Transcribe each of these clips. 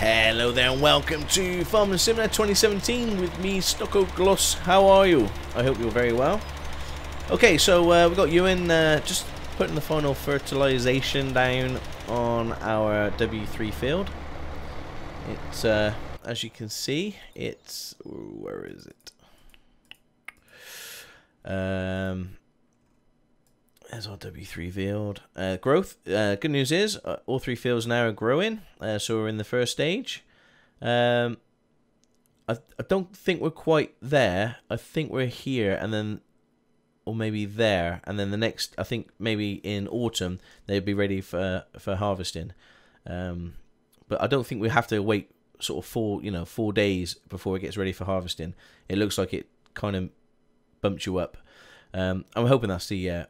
Hello there and welcome to Farming Simulator 2017 with me, Stockoglaws. How are you? I hope you're very well. Okay, so we've got Ewan just putting the final fertilization down on our W3 field. It's, as you can see, it's... where is it? There's our W3 field. Growth. Good news is all three fields now are growing. So we're in the first stage. I don't think we're quite there. I think we're here and then, or maybe there, and then the next. I think maybe in autumn they'd be ready for harvesting. But I don't think we have to wait sort of 4 days before it gets ready for harvesting. It looks like it kind of bumped you up. I'm hoping that's the.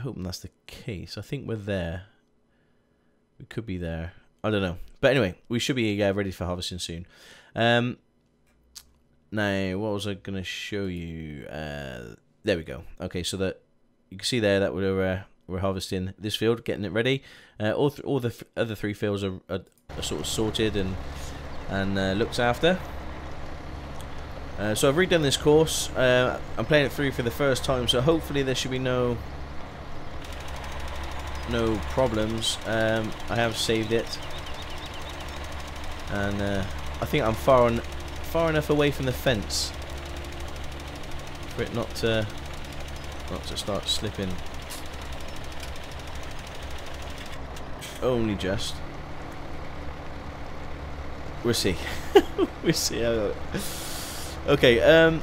Hoping that's the case. I think we're there. We could be there. I don't know. But anyway, we should be ready for harvesting soon. Now, what was I going to show you? There we go. Okay, so that you can see there that we're harvesting this field, getting it ready. All the other three fields are sort of sorted and looked after. So I've redone this course. I'm playing it through for the first time, so hopefully there should be no problems. I have saved it, and I think I'm far enough away from the fence for it not to start slipping. Only just. We'll see. We'll see how. Okay.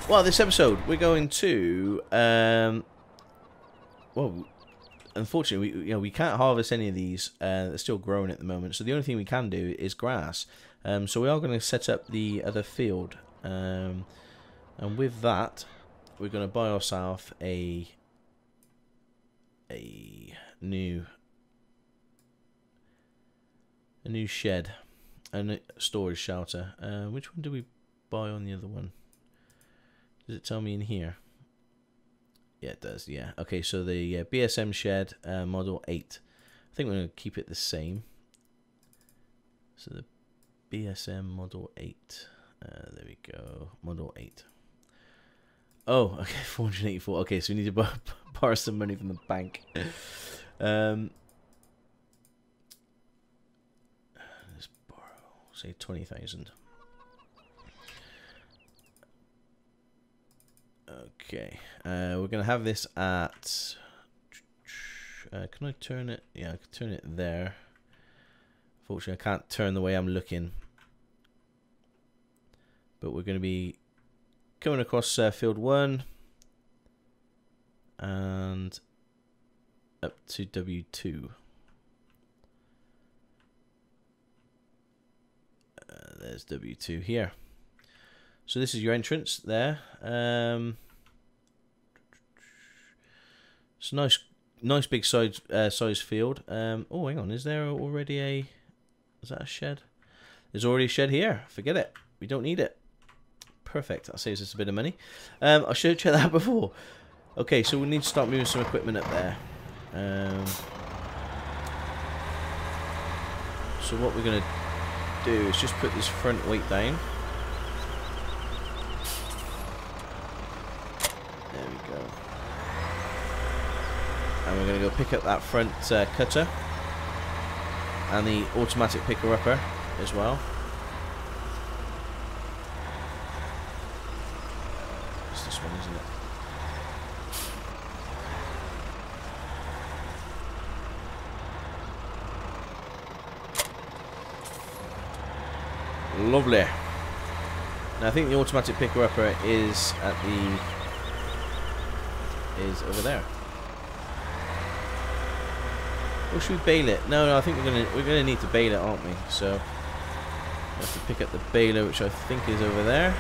Well, this episode we're going to well. Unfortunately, we can't harvest any of these. They're still growing at the moment. So the only thing we can do is grass. So we are going to set up the other field. And with that, we're going to buy ourselves a new shed, a storage shelter. Which one do we buy on the other one? Does it tell me in here? Yeah, it does, yeah. Okay, so the BSM shed, model 8. I think we're going to keep it the same. So the BSM model 8. There we go. Model 8. Oh, okay, 484. Okay, so we need to borrow some money from the bank. Let's borrow, say 20,000. Okay, we're going to have this at, can I turn it? Yeah, I can turn it there. Unfortunately, I can't turn the way I'm looking. But we're going to be coming across field 1 and up to W2. There's W2 here. So this is your entrance there. It's a nice big size field. Oh, hang on, is there already a? Is that a shed? There's already a shed here. Forget it. We don't need it. Perfect. That saves us a bit of money. I should have checked that before. Okay, so we need to start moving some equipment up there. So what we're gonna do is just put this front weight down. There we go. And we're going to go pick up that front cutter and the automatic picker-upper as well. It's this one, isn't it? Lovely. Now I think the automatic picker-upper is at the over there. Or should we bale it? No, I think we're gonna need to bale it, aren't we? So we have to pick up the baler, which I think is over there.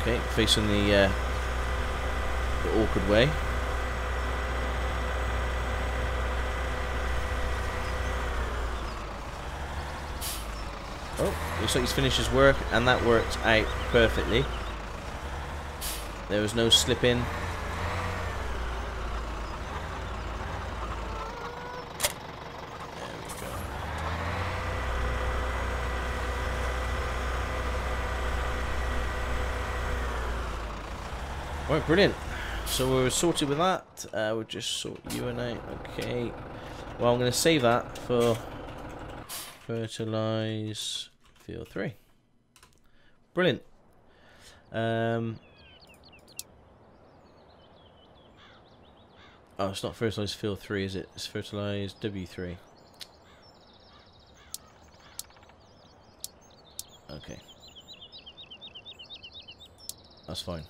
Okay, facing the awkward way. Oh, looks like he's finished his work, and that worked out perfectly. There was no slipping. Right, brilliant. So we're sorted with that. We'll just sort you and out. Okay. Well, I'm going to save that for fertilize field 3. Brilliant. Oh, it's not fertilize field 3, is it? It's fertilize W3. Okay. That's fine.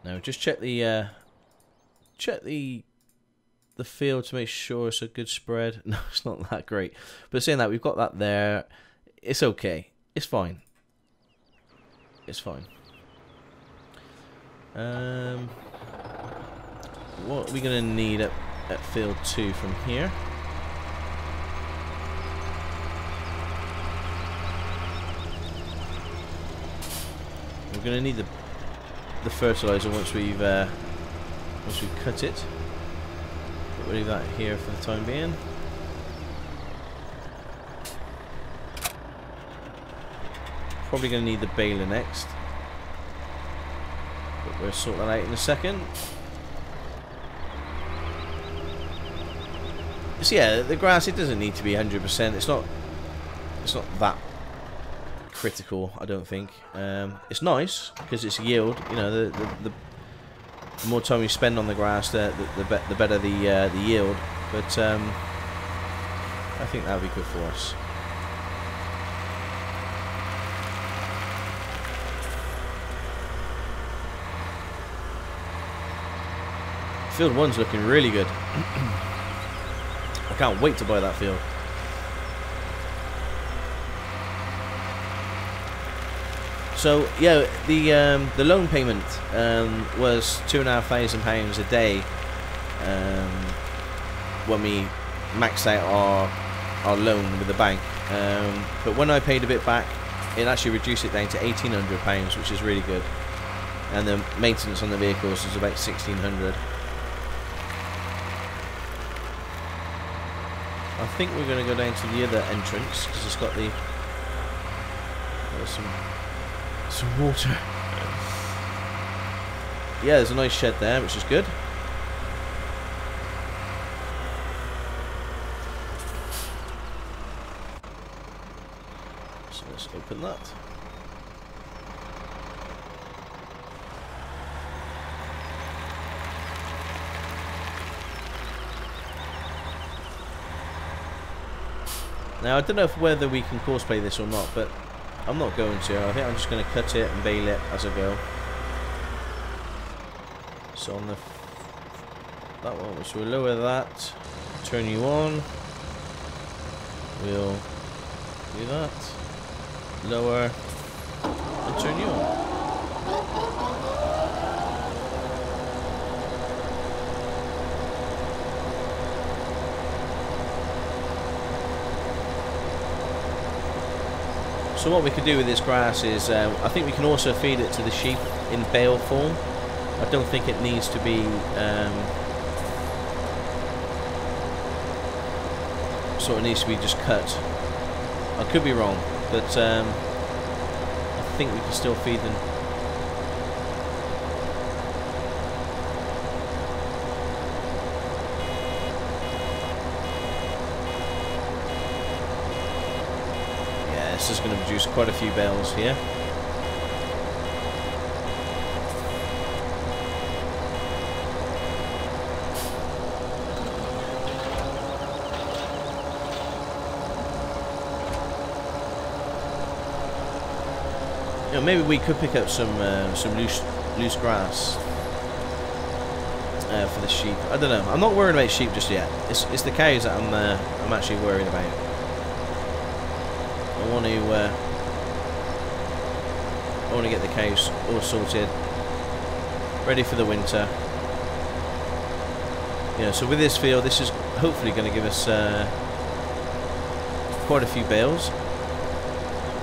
Now just check the field to make sure it's a good spread. No, it's not that great. But saying that, we've got that there. It's okay. It's fine. It's fine. What are we gonna need at field 2 from here? We're gonna need the fertilizer once we've cut it. But we'll leave that here for the time being. Probably gonna need the baler next. But we'll sort that out in a second. So yeah, the grass, it doesn't need to be 100%. It's not that critical, I don't think. It's nice because it's yield. You know, the more time you spend on the grass, the better the yield. But I think that would be good for us. Field 1's looking really good. I can't wait to buy that field. So yeah, the loan payment was £2,500 a day when we maxed out our loan with the bank. But when I paid a bit back, it actually reduced it down to £1,800, which is really good. And the maintenance on the vehicles was about £1,600. I think we're going to go down to the other entrance because it's got some water. Yeah, there's a nice shed there, which is good. So let's open that. Now, I don't know whether we can courseplay this or not, but I'm not going to. I think I'm just going to cut it and bale it as I go. So on that one, so we'll lower that, turn you on. We'll do that, lower, and turn you on. So what we could do with this grass is, I think we can also feed it to the sheep in bale form. I don't think it needs to be sort of needs to be just cut. I could be wrong, but I think we can still feed them. This is going to produce quite a few bales here. You know, maybe we could pick up some loose grass for the sheep. I don't know. I'm not worried about sheep just yet. It's the cows that I'm actually worried about. I want to get the cows all sorted, ready for the winter. Yeah, so with this field, this is hopefully going to give us quite a few bales.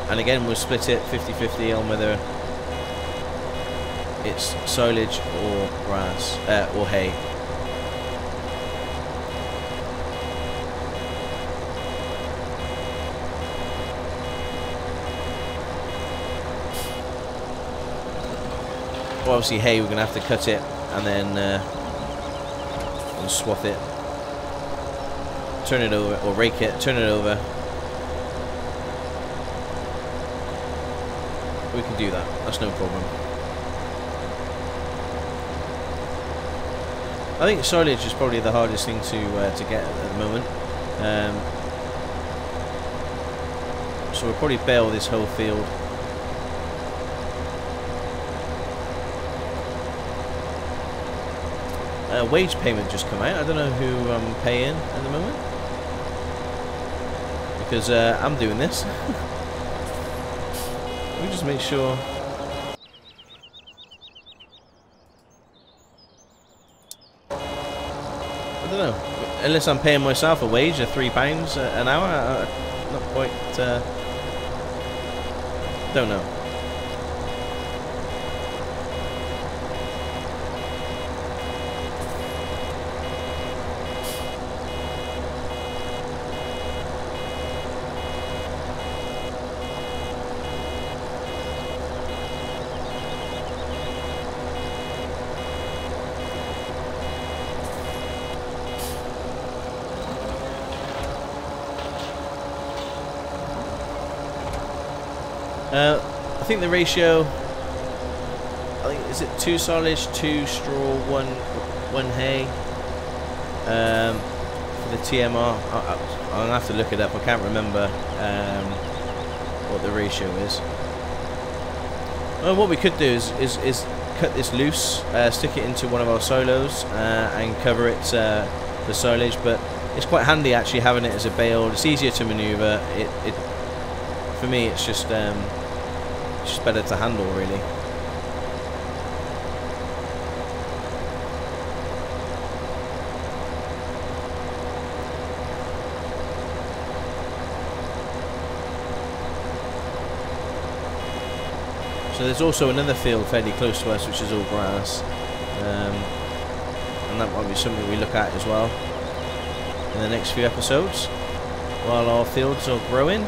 And again, we'll split it 50-50 on whether it's silage or grass or hay. Well, obviously hay, we're going to have to cut it and then and swath it, turn it over, or rake it, turn it over. We can do that, that's no problem. I think silage is probably the hardest thing to get at the moment. So we'll probably bale this whole field. Wage payment just come out. I don't know who I'm paying at the moment because I'm doing this. Let me just make sure. I don't know. Unless I'm paying myself a wage of £3 an hour, not quite. Don't know. I think the ratio, I think, is it 2 silage, 2 straw, 1 hay for the TMR. I'm going to have to look it up, I can't remember what the ratio is. Well, what we could do is cut this loose, stick it into one of our silos and cover it for silage, but it's quite handy actually having it as a bale. It's easier to maneuver. For me, it's just better to handle, really. So there's also another field fairly close to us, which is all grass, and that might be something we look at as well in the next few episodes while our fields are growing.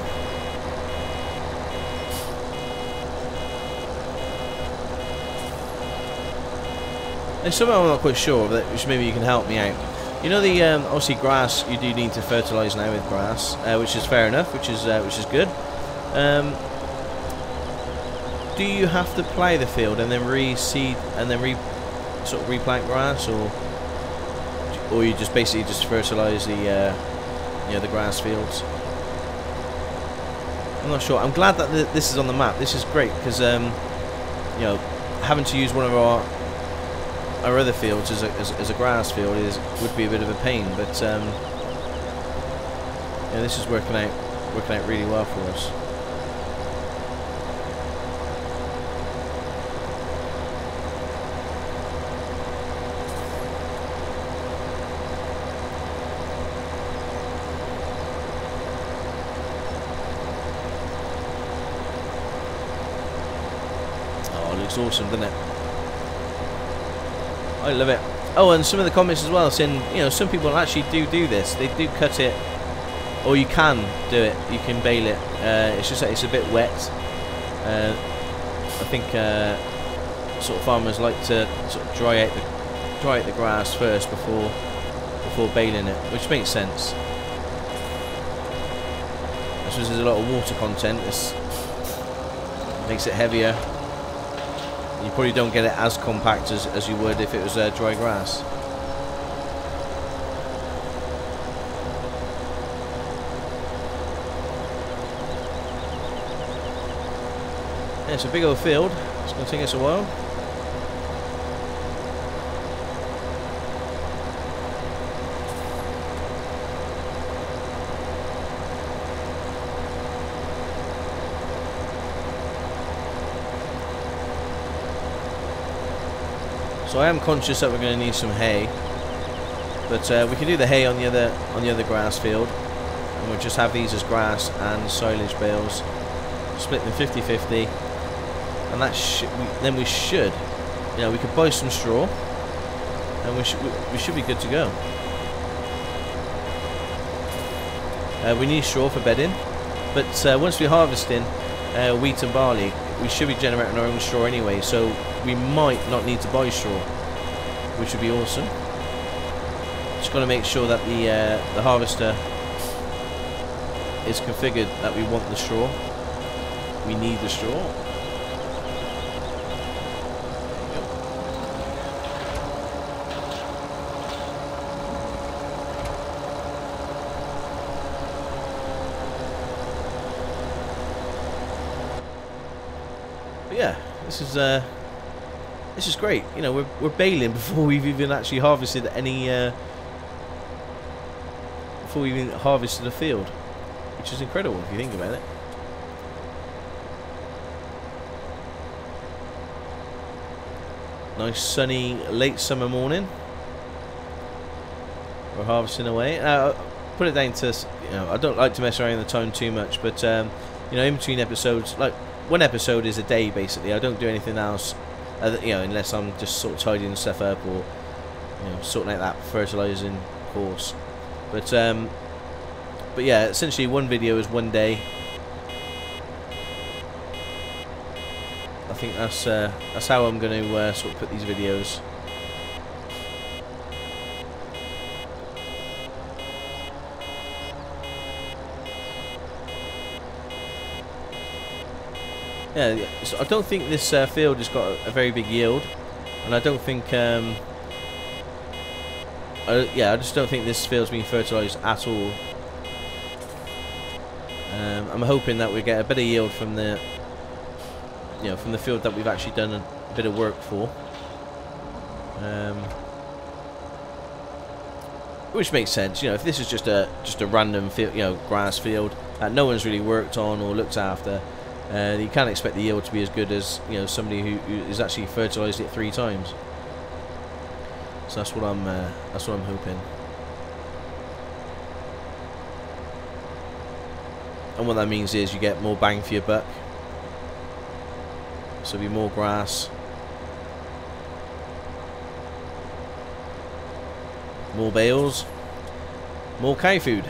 There's something I'm not quite sure of, which maybe you can help me out. You know, the obviously grass, you do need to fertilise now with grass, which is fair enough, which is good. Do you have to plough the field and then reseed and then sort of replant grass, or you just basically just fertilise the the grass fields? I'm not sure. I'm glad that this is on the map. This is great because having to use one of our other fields as a grass field would be a bit of a pain, but this is working out really well for us. Oh, it looks awesome, doesn't it? I love it. Oh, and some of the comments as well saying, some people actually do this. They do cut it, or you can do it. You can bale it. It's just that it's a bit wet. I think sort of farmers like to sort of dry out the grass first before baling it, which makes sense. I suppose there's a lot of water content. This makes it heavier. You probably don't get it as compact as you would if it was dry grass. Yeah, it's a big old field. It's going to take us a while. So I am conscious that we're going to need some hay, but we can do the hay on the other grass field, and we'll just have these as grass and silage bales, split them 50-50, and that then we should, we could buy some straw, and we should be good to go. We need straw for bedding, but once we're harvesting wheat and barley, we should be generating our own straw anyway, so we might not need to buy straw, which would be awesome. Just got to make sure that the harvester is configured that we want the straw. We need the straw. But yeah, this is great. You know, we're baling before we've even actually harvested any. Before we even harvested a field, which is incredible if you think about it. Nice sunny late summer morning. We're harvesting away. Put it down to, you know, I don't like to mess around the time too much, but you know, in between episodes, like one episode is a day basically. I don't do anything else, you know, unless I'm just sort of tidying stuff up or, you know, sorting out that fertilizing course. But yeah, essentially one video is one day. I think that's how I'm going to sort of put these videos. Yeah, so I don't think this field has got a very big yield, and I don't think. Yeah, I just don't think this field's been fertilised at all. I'm hoping that we get a better yield from the, you know, from the field that we've actually done a bit of work for. Which makes sense, you know, if this is just a random field, you know, grass field that no one's really worked on or looked after, you can't expect the yield to be as good as, you know, somebody who has actually fertilised it 3 times. So that's what I'm hoping. And what that means is you get more bang for your buck. So there'll be more grass, more bales, more cow food.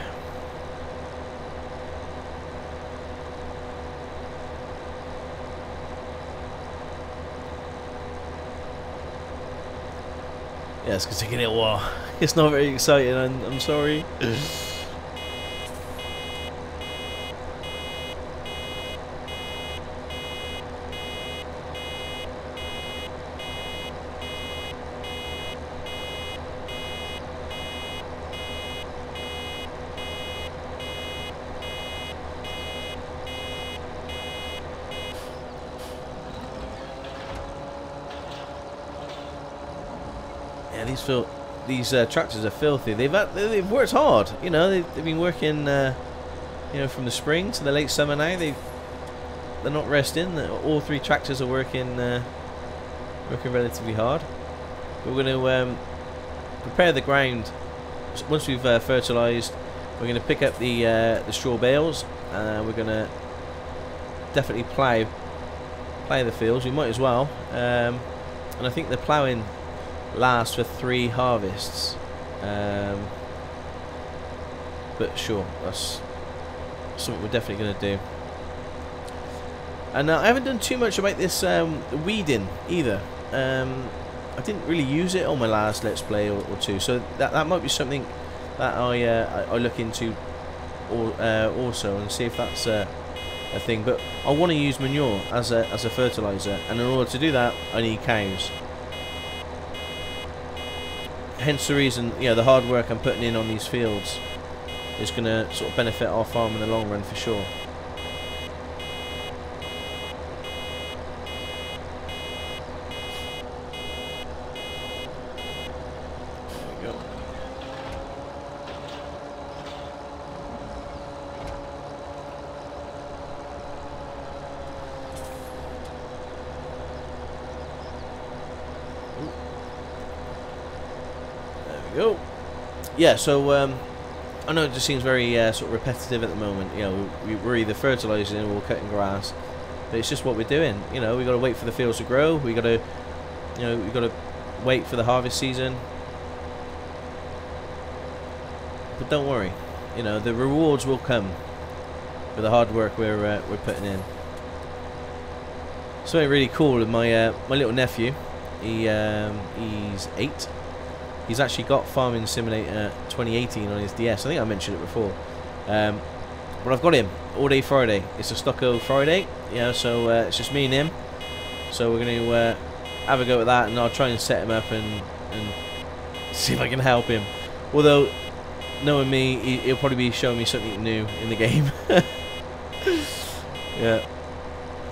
Yeah, it's taking a while. It's not very exciting, I'm sorry. Yeah, these tractors are filthy. They've worked hard. You know, they've been working. You know, from the spring to the late summer now. They're not resting. All 3 tractors are working relatively hard. But we're going to prepare the ground. Once we've fertilised, we're going to pick up the straw bales. We're going to definitely plough the fields. We might as well. And I think the ploughing lasts for 3 harvests. But sure, that's something we're definitely going to do. And I haven't done too much about this weeding either. I didn't really use it on my last Let's Play or 2, so that might be something that I look into also and see if that's a thing. But I want to use manure as a fertilizer, and in order to do that, I need cows. Hence the reason, you know, the hard work I'm putting in on these fields is going to sort of benefit our farm in the long run for sure. Go. Yeah, so I know it just seems very sort of repetitive at the moment. You know, we're either fertilising or we're cutting grass, but it's just what we're doing. You know, we got to wait for the fields to grow. We got to, you know, we got to wait for the harvest season. But don't worry, you know, the rewards will come for the hard work we're putting in. something really cool with my my little nephew. He's 8. He's actually got Farming Simulator 2018 on his DS. I think I mentioned it before. But I've got him all day Friday. It's a Stocko Friday, so it's just me and him. So we're going to have a go at that, and I'll try and set him up and see if I can help him. Although, knowing me, he'll probably be showing me something new in the game. Yeah.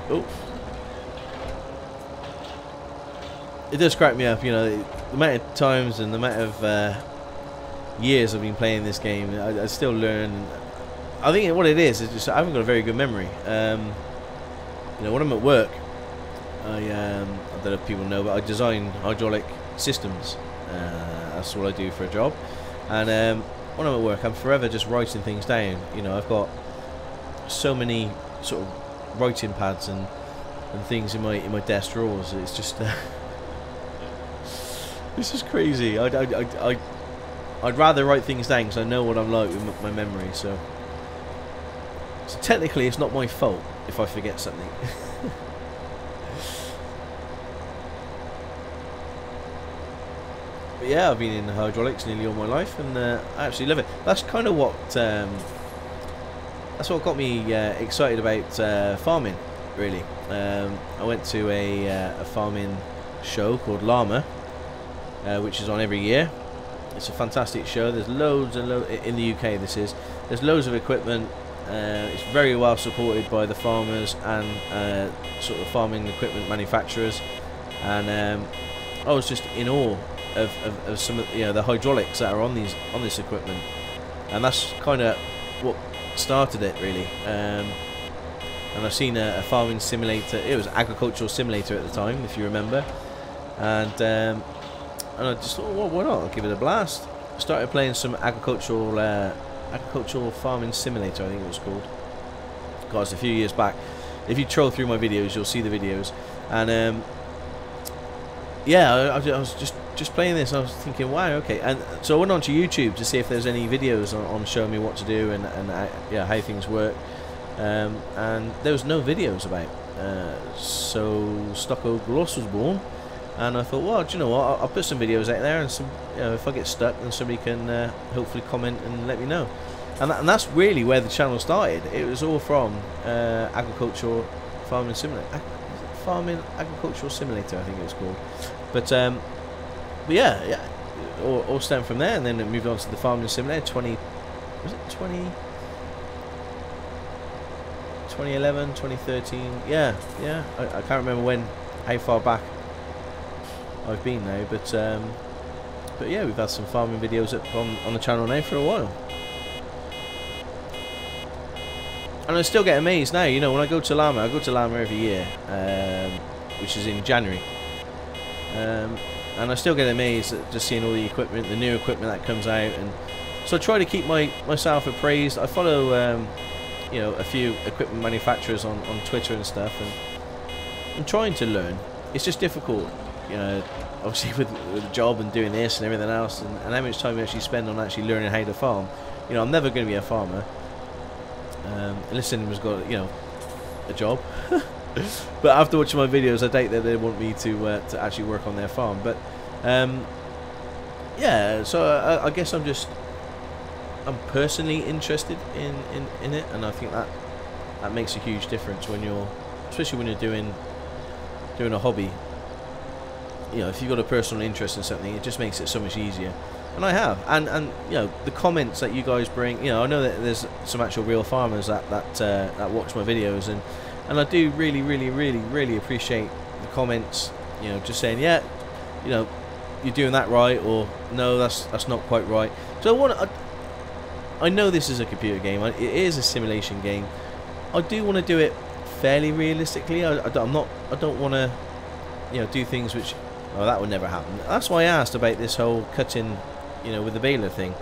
Oh. It does crack me up, the amount of times and the amount of years I've been playing this game. I still learn. I think what it is just I haven't got a very good memory. When I'm at work, I don't know if people know, but I design hydraulic systems. That's what I do for a job. And when I'm at work, I'm forever just writing things down. I've got so many sort of writing pads and things in my desk drawers. It's just this is crazy. I'd rather write things down because I know what I'm like with my memory. So technically, it's not my fault if I forget something. But yeah, I've been in hydraulics nearly all my life, and I absolutely love it. That's kind of what that's what got me excited about farming. Really, I went to a farming show called Llama, which is on every year. It's a fantastic show. There's loads and loads in the UK. There's loads of equipment. It's very well supported by the farmers and sort of farming equipment manufacturers, and I was just in awe of some of the hydraulics that are on this equipment, and that's kind of what started it really. And I've seen a farming simulator. It was agricultural simulator at the time, if you remember, and I just thought, well, why not? I'll give it a blast. I started playing some agricultural farming simulator, I think it was called. Guys, a few years back. If you troll through my videos, you'll see the videos. And yeah, I was just playing this. I was thinking, wow, okay. And so I went onto YouTube to see if there's any videos on showing me what to do and how things work. And there was no videos about. So Stockoglaws was born. And I thought, well, do you know what? I'll put some videos out there, and if I get stuck, then somebody can hopefully comment and let me know. And that's really where the channel started. It was all from agricultural farming simulator, agricultural simulator, I think it was called. But yeah, all stemmed from there, and then it moved on to the farming simulator. 2011, 2013. Yeah. I can't remember how far back I've been now, but yeah, we've had some farming videos up on the channel now for a while, and I still get amazed now. When I go to Llama every year, which is in January, and I still get amazed at just seeing all the equipment, the new equipment that comes out, and so I try to keep myself appraised. I follow a few equipment manufacturers on Twitter and stuff, and I'm trying to learn. It's just difficult. Obviously with the job and doing this and everything else, and how much time you actually spend on actually learning how to farm. I'm never going to be a farmer unless anyone's got a job. But after watching my videos, I doubt that they want me to actually work on their farm. But yeah, so I guess I'm personally interested in it, and I think that makes a huge difference especially when you're doing a hobby. If you've got a personal interest in something, it just makes it so much easier. And I have, and the comments that you guys bring. I know that there's some actual real farmers that watch my videos, and I do really appreciate the comments. Just saying, yeah, you're doing that right, or no, that's not quite right. So I know this is a computer game. It is a simulation game. I do want to do it fairly realistically. I don't want to do things which. Oh, that would never happen. That's why I asked about this whole cutting, with the baler thing.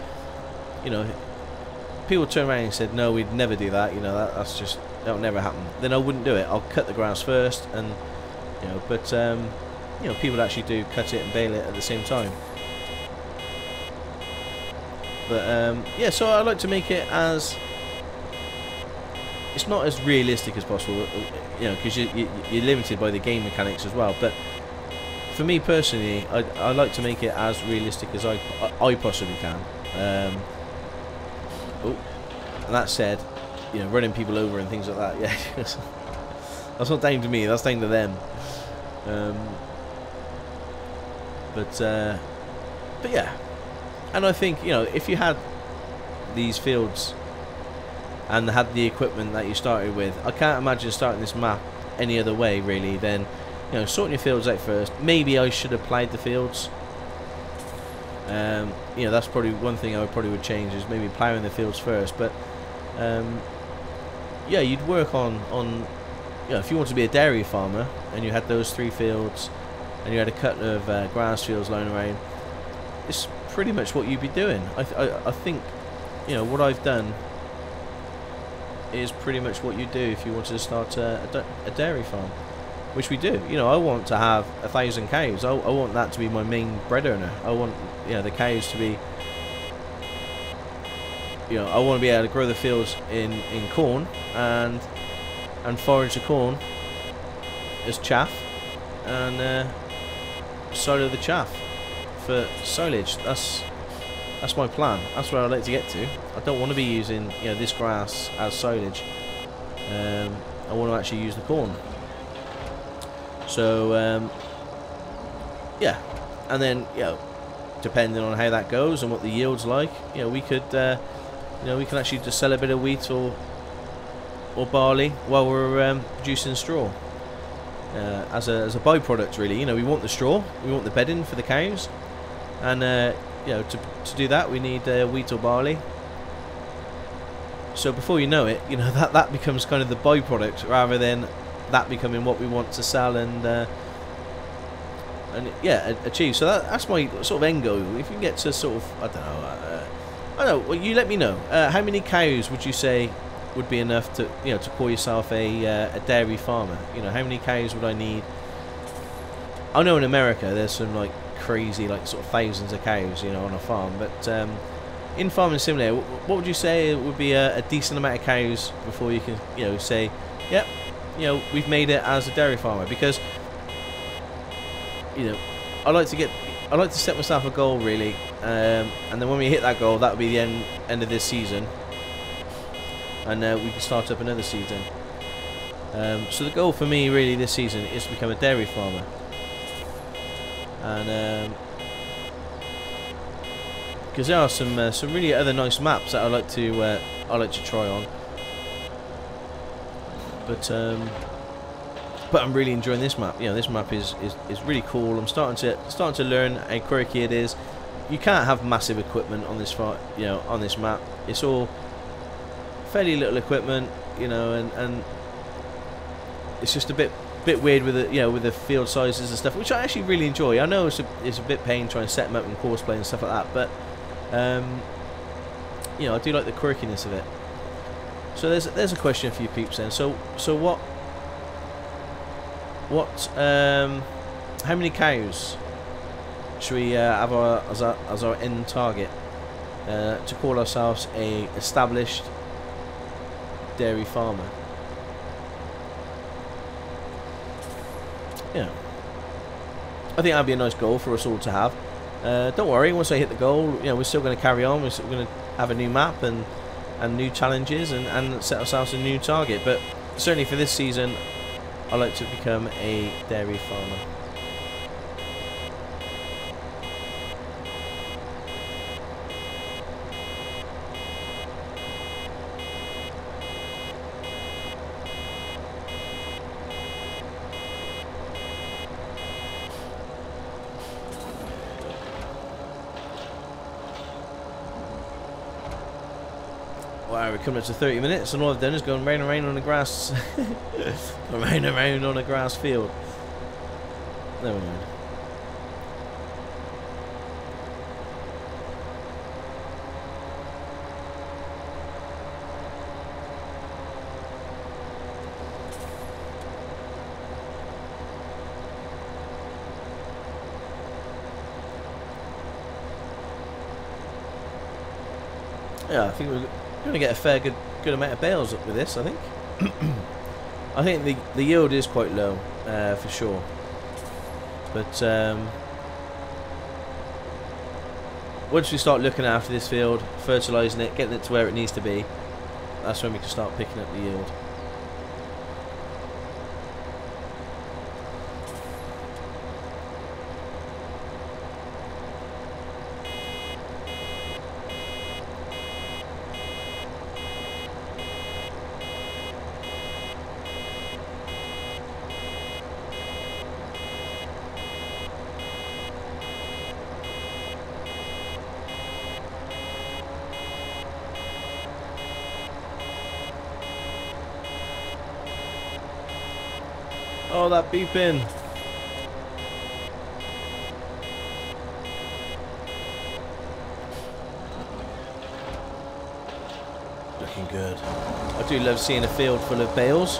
People turn around and said, no, we'd never do that. That would never happen. Then I wouldn't do it. I'll cut the grass first, and but people actually do cut it and bale it at the same time. But yeah, so I like to make it as it's not as realistic as possible, you know, because you're limited by the game mechanics as well. But for me personally, I like to make it as realistic as I possibly can. Oh, and that said, you know, running people over and things like that, yeah, that's not down to me. That's down to them. But yeah, and I think, you know, if you had these fields and had the equipment that you started with, I can't imagine starting this map any other way really than, you know, sorting your fields out first. Maybe I should have ploughed the fields. You know, that's probably one thing I probably would change, is maybe ploughing the fields first. But yeah, you'd work on, you know, if you want to be a dairy farmer and you had those 3 fields and you had a couple of grass fields lying around, it's pretty much what you'd be doing. I think, you know, what I've done is pretty much what you do if you wanted to start a dairy farm, which we do. You know, I want to have 1,000 cows. I want that to be my main bread earner. I want, you know, the cows to be, you know, I want to be able to grow the fields in corn and forage the corn as chaff and silo the chaff for silage. That's my plan. That's where I'd like to get to. I don't want to be using, you know, this grass as silage. I want to actually use the corn. So yeah, and then, you know, depending on how that goes and what the yield's like, you know, we could you know, we can actually just sell a bit of wheat or barley while we're producing straw as a byproduct. Really, you know, we want the straw, we want the bedding for the cows, and you know, to do that we need wheat or barley. So before you know it, you know, that becomes kind of the byproduct rather than that becoming what we want to sell and yeah, achieve. So that's my sort of end goal. If you can get to sort of, I don't know, well, you let me know. How many cows would you say would be enough to, you know, to call yourself a dairy farmer? You know, how many cows would I need? I know in America there's some like crazy, like sort of thousands of cows, you know, on a farm. But in Farming Simulator, what would you say would be a decent amount of cows before you can, you know, say, yep, you know, we've made it as a dairy farmer? Because, you know, I like to set myself a goal really, and then when we hit that goal, that would be the end of this season, and we can start up another season. So the goal for me really this season is to become a dairy farmer, and because there are some really other nice maps that I like to try on, but I'm really enjoying this map. You know, this map is really cool. I'm starting to learn how quirky it is. You can't have massive equipment on this you know, on this map. It's all fairly little equipment, you know, and it's just a bit weird with the, you know, with the field sizes and stuff, which I actually really enjoy. I know it's a bit pain trying to set them up in course play and stuff like that, but you know, I do like the quirkiness of it. So there's a question for you peeps then. So what how many cows should we have as our end target to call ourselves a established dairy farmer? Yeah, I think that'd be a nice goal for us all to have. Don't worry, once I hit the goal, you know, we're still going to carry on. We're still going to have a new map and new challenges and set ourselves a new target. But certainly for this season, I like to become a dairy farmer. Wow, we're coming up to 30 minutes and all I've done is gone round and round on the grass. Round and round on a grass field. Never mind. Yeah, I think we're going to get a fair good amount of bales up with this, I think. I think the yield is quite low, for sure. But once we start looking after this field, fertilising it, getting it to where it needs to be, that's when we can start picking up the yield. Oh, that beeping. Looking good. I do love seeing a field full of bales.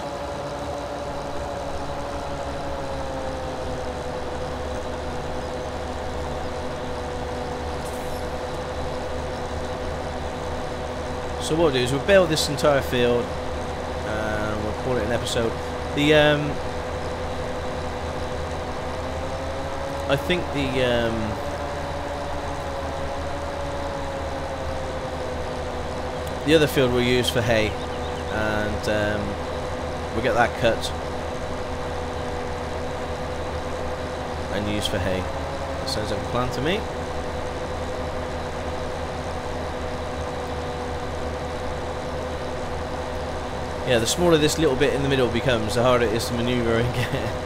So what we'll do is we'll bale this entire field and we'll call it an episode. I think the other field we'll use for hay, and we'll get that cut and use for hay. That sounds like a plan to me. Yeah, the smaller this little bit in the middle becomes, the harder it is to manoeuvre and get.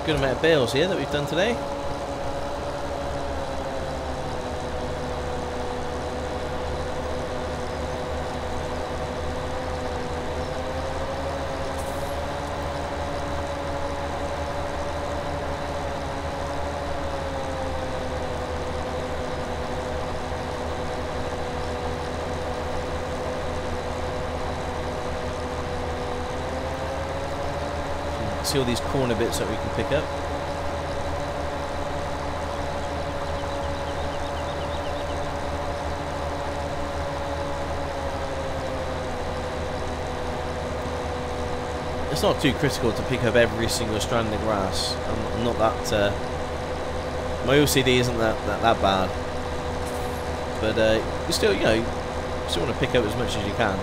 Good amount of bales here that we've done today. See all these corner bits that we can pick up. It's not too critical to pick up every single strand of grass. I'm not that. My OCD isn't that bad. But you still, you know, you still want to pick up as much as you can.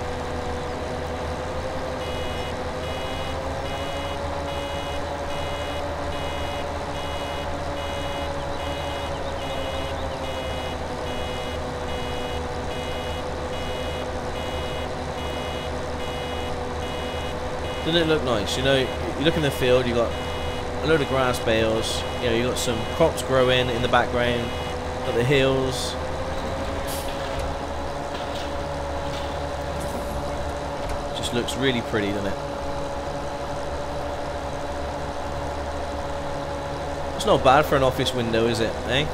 Doesn't it look nice? You know, you look in the field, you got a load of grass bales, you know, you got some crops growing in the background, got the hills. Just looks really pretty, doesn't it? It's not bad for an office window, is it, eh?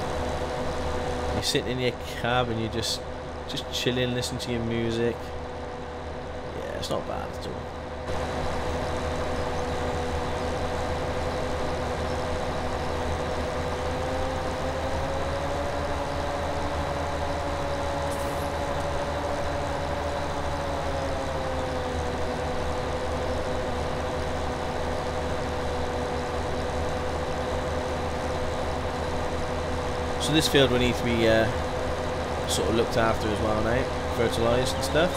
You're sitting in your cab and you're just chilling, listening to your music. Yeah, it's not bad at all. So this field will need to be sort of looked after as well now, fertilised and stuff.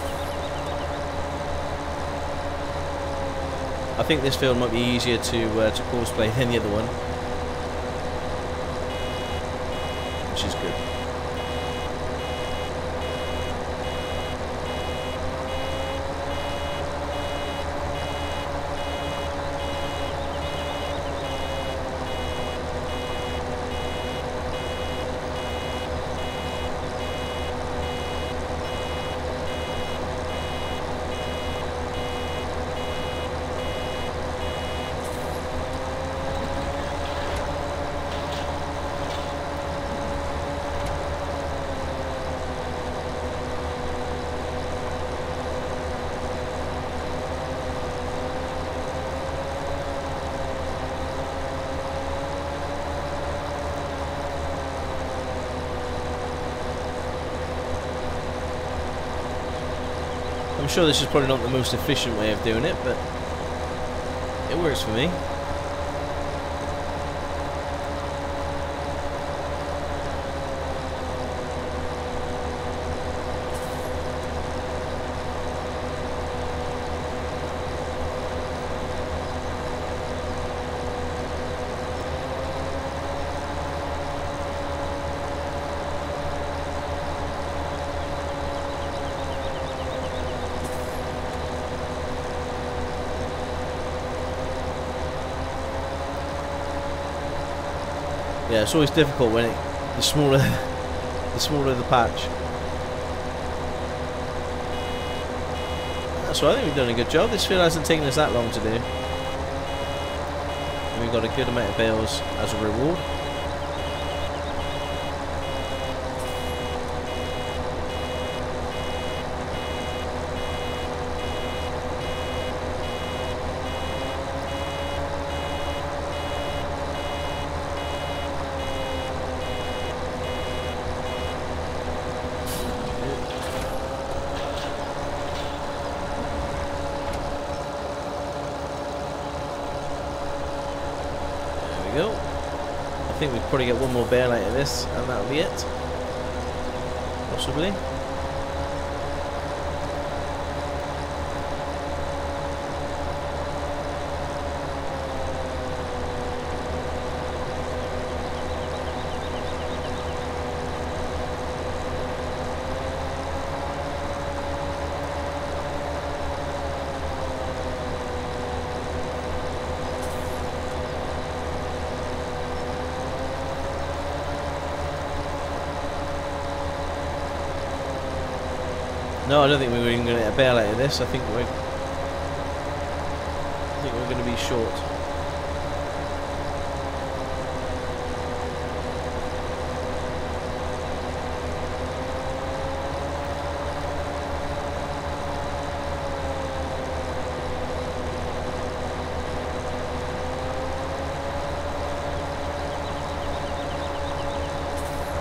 I think this field might be easier to cosplay than the other one, which is good. I'm sure this is probably not the most efficient way of doing it, but it works for me. Yeah, it's always difficult when the smaller the patch. So I think we've done a good job. This field hasn't taken us that long to do. And we've got a good amount of bales as a reward. Go. I think we'd probably get one more bale out of this and that'll be it. Possibly. No, I don't think we're even going to get a bale out of this. I think we're going to be short.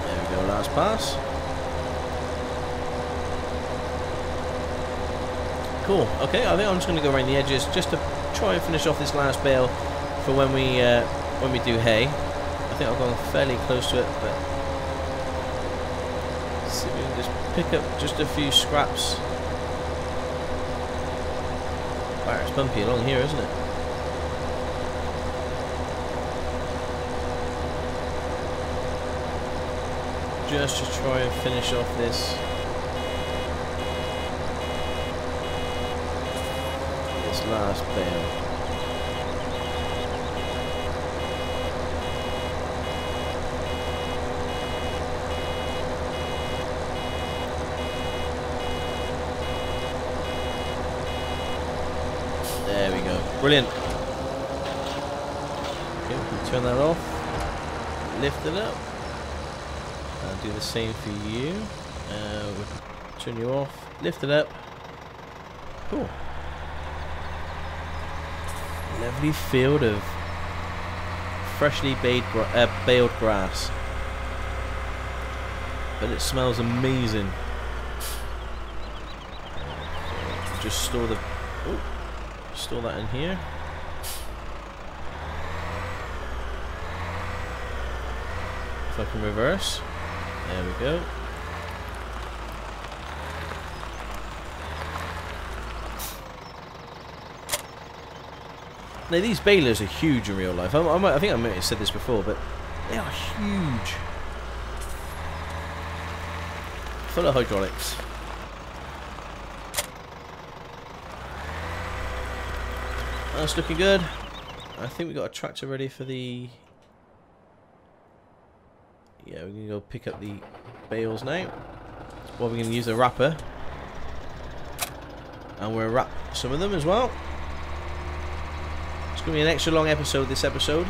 There we go, last pass. Cool. Okay, I think I'm just going to go around the edges just to try and finish off this last bale for when we do hay. I think I've gone fairly close to it, but let's see if we can just pick up just a few scraps. Wow, it's bumpy along here, isn't it? Just to try and finish off this. Last bale. There we go. Brilliant. Okay, we can turn that off. Lift it up. I'll do the same for you. We'll turn you off. Lift it up. Cool. Lovely field of freshly baled grass, but it smells amazing. Just store that in here. If I can reverse, there we go. Now these balers are huge in real life. I think I might have said this before, but they are huge. Full of hydraulics. That's looking good. I think we got a tractor ready for the... Yeah, we're going to go pick up the bales now. Well, we're going to use the wrapper. And we'll wrap some of them as well. It's going to be an extra long episode this episode.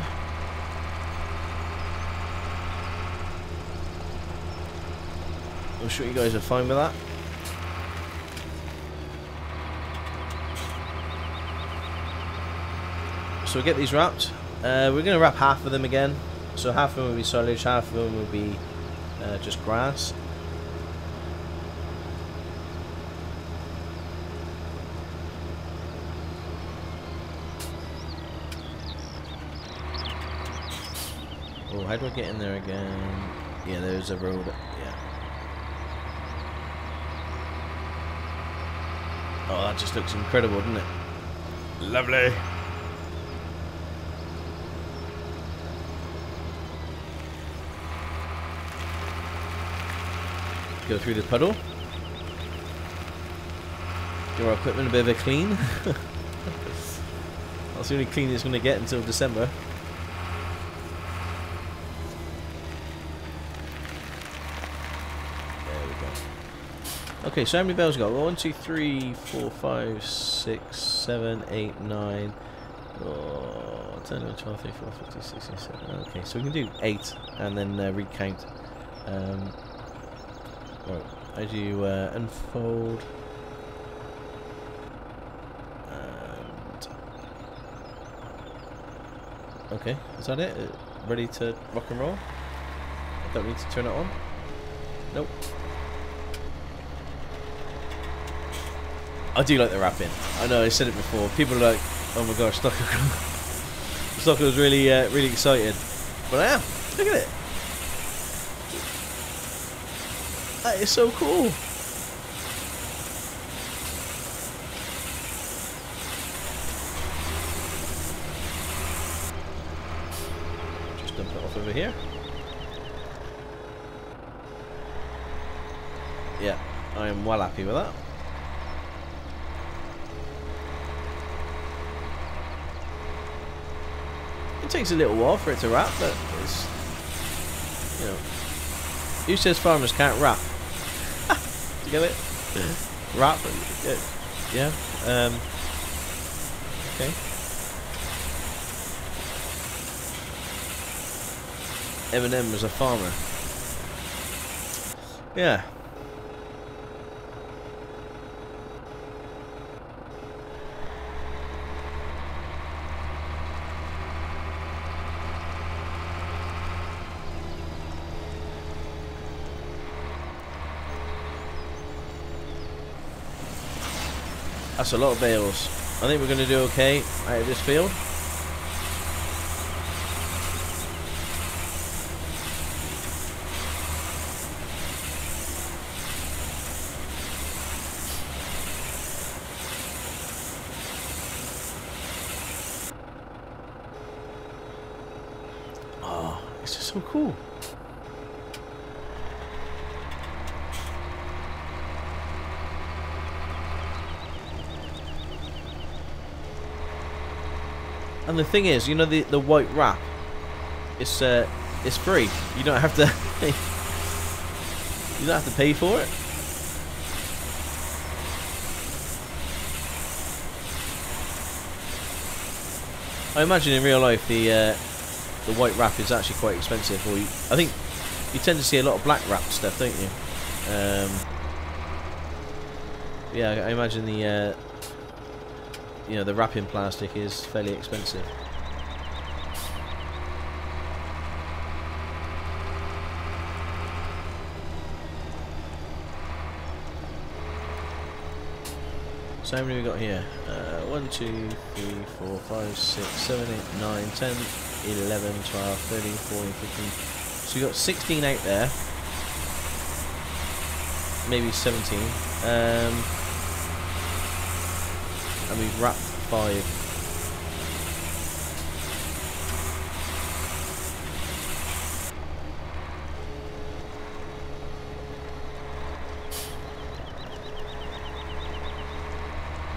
I'm sure you guys are fine with that. So we'll get these wrapped. We're going to wrap half of them again. So half of them will be silage, half of them will be just grass. Oh, how do I get in there again? Yeah, there's a road. Yeah. Oh, that just looks incredible, doesn't it? Lovely. Go through the puddle. Give our equipment a bit of a clean. That's the only clean it's going to get until December. There we go. Okay, so how many bells we got? 1, 2, 3, 4, 5, 6, 7, 8, 9, 10, 11, 12, 13, 14, 15, 16, 17. Okay, so we can do 8 and then recount. Right, as you unfold. Okay, is that it? Ready to rock and roll? I don't need to turn it on? Nope. I do like the wrapping. I know I said it before. People are like, oh my gosh, Stockoglaws really, really excited. But I am. Look at it. That is so cool. Dump it off over here. Yeah, I am well happy with that. It takes a little while for it to wrap, but it's, you know, who says farmers can't wrap? Do you get it? Wrap? Yeah. Okay. Eminem was a farmer. Yeah. That's a lot of bales. I think we're going to do okay out of this field. Oh, it's just so cool. And the thing is, you know, the white wrap, it's free. You don't have to you don't have to pay for it. I imagine in real life the white wrap is actually quite expensive. Or I think you tend to see a lot of black wrap stuff, don't you? Yeah, I imagine the you know, the wrapping plastic is fairly expensive. So how many we got here? 1, 2, 3, 4, 5, 6, 7, 8, 9, 10, 11, 12, 13, 14, 15. So we got 16 out there. Maybe 17. And we've wrapped 5.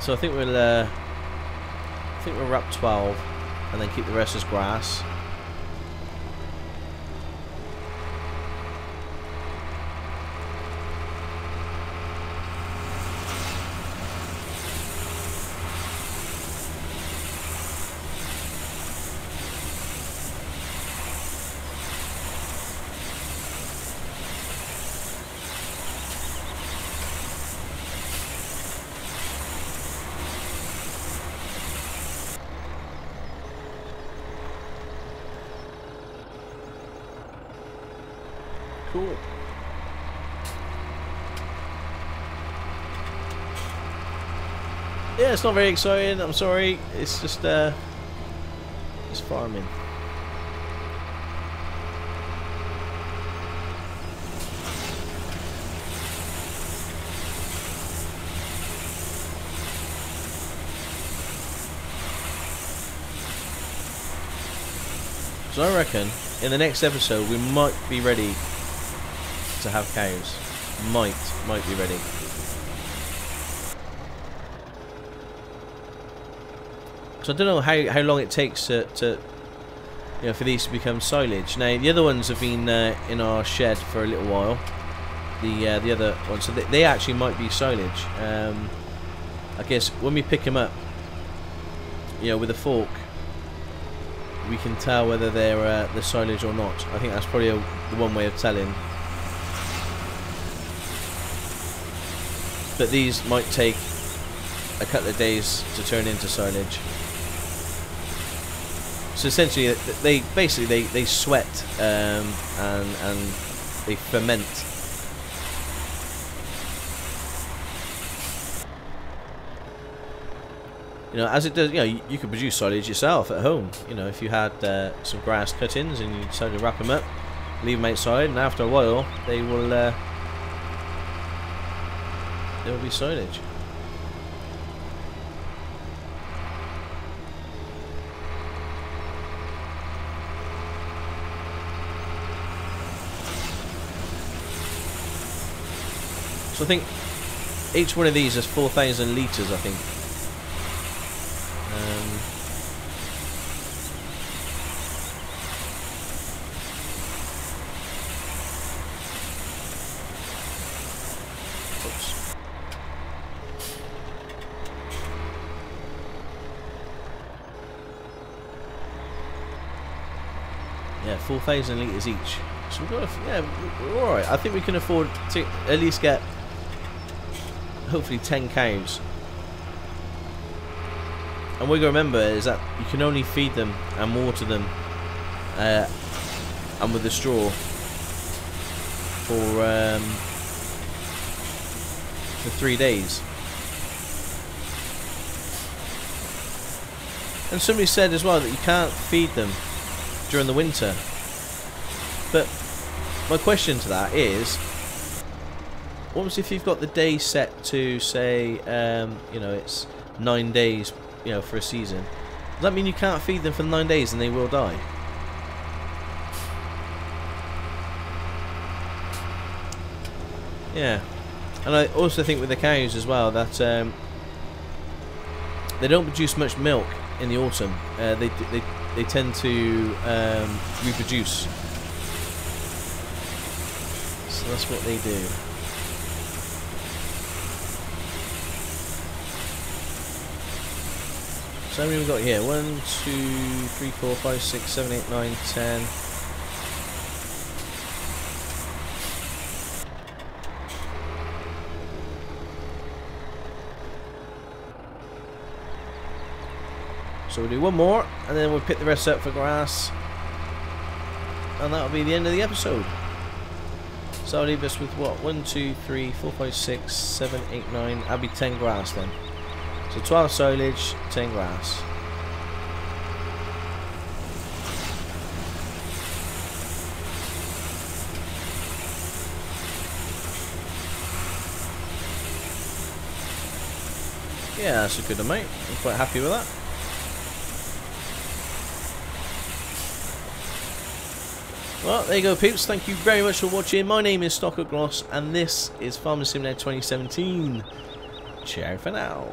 So I think we'll wrap 12 and then keep the rest as grass. Cool. Yeah, it's not very exciting. I'm sorry. It's just farming. So I reckon in the next episode we might be ready to have cows. Might be ready. So I don't know how long it takes to you know, for these to become silage. Now the other ones have been in our shed for a little while. The other ones, so they actually might be silage. I guess when we pick them up, you know, with a fork, we can tell whether they're silage or not. I think that's probably the one way of telling. But these might take a couple of days to turn into silage. So essentially, they basically they sweat and they ferment. You know, as it does. You know, you could produce silage yourself at home. You know, if you had some grass cuttings and you decided to wrap them up, leave them outside, and after a while, they will be silage. So I think each one of these is 4,000 litres, I think. Oops. Yeah, 4,000 litres each. So we've got we're alright. I think we can afford to at least get hopefully 10 cows. And what you got to remember is that you can only feed them and water them and with the straw for 3 days. And somebody said as well that you can't feed them during the winter. But my question to that is, what if you've got the day set to say, you know, it's 9 days, you know, for a season? Does that mean you can't feed them for 9 days and they will die? Yeah. And I also think with the cows as well that they don't produce much milk in the autumn. They tend to reproduce. So that's what they do. So how many have we got here? 1, 2, 3, 4, 5, 6, 7, 8, 9, 10. So we'll do one more and then we'll pick the rest up for grass. And that'll be the end of the episode. So I'll leave us with what? 1, 2, 3, 4, 5, 6, 7, 8, 9. That'll be 10 grass then. So 12 silage, 10 grass. Yeah, that's a good amount. I'm quite happy with that. Well, there you go, peeps. Thank you very much for watching. My name is Stockoglaws, and this is Farming Simulator 2017. Ciao for now.